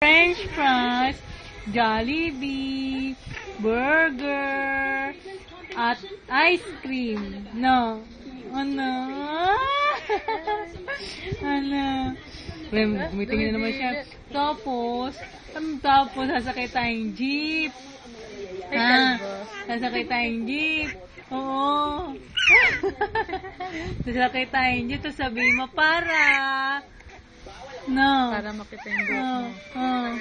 French fries, Jollibee, burger, at ice cream. No. Ano? Ano? Umitingin na naman siya. Tapos, sasakay tayong jeep. Sasakay tayong jeep. Oo. Sasakay tayong jeep. Tapos sabihin mo, para. No. Para makita yung buhok mo.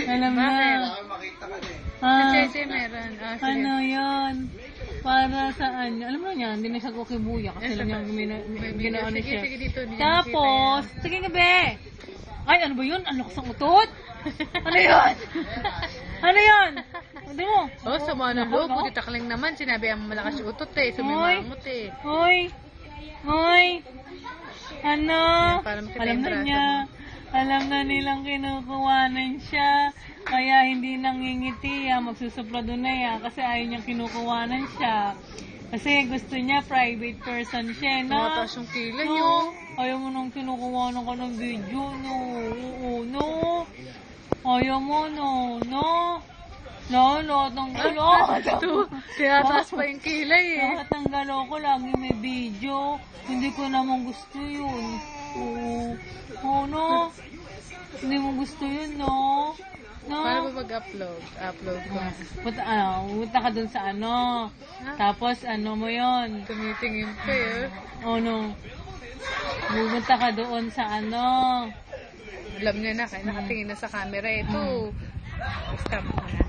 Alam na. Kasi meron. Ano yun? Para saan? Alam mo niya, hindi na siya kukibuya kasi lang niya ginaano siya. Sige, dito. Tapos, sige nga be. Ay, ano ba yun? Ang lakas ng utot? Ano yun? Ano yun? Hindi mo? Oh, sama na loob. Buti takling naman. Sinabi ang malakas yung utot eh. Sumimangot eh. Hoy! Ano? Alam Alam na nilang kinukuwanan siya. Kaya hindi nangingiti. Magsusuplado na yan. Kasi ayaw niyang kinukuwanan siya. Kasi gusto niya private person siya. Tumataas yung kilay yun. Ayaw mo nang kinukuwanan ka ng video. No. Oo, no. Ayaw mo, no. Lahat ng galo. Kaya taas pa yung kilay eh. Lahat ng galo ko lagi may video. Hindi ko naman gusto yun. Oo, no. Hindi mo gusto yun, no. Paano ba mag-upload? Upload ko. Punta ka dun sa ano. Tapos, ano mo yun? Tumitingin ka eh. Oh, no. Pupunta ka doon sa ano. Alam niya na, kaya nakatingin na sa camera. Ito. Stop mo na.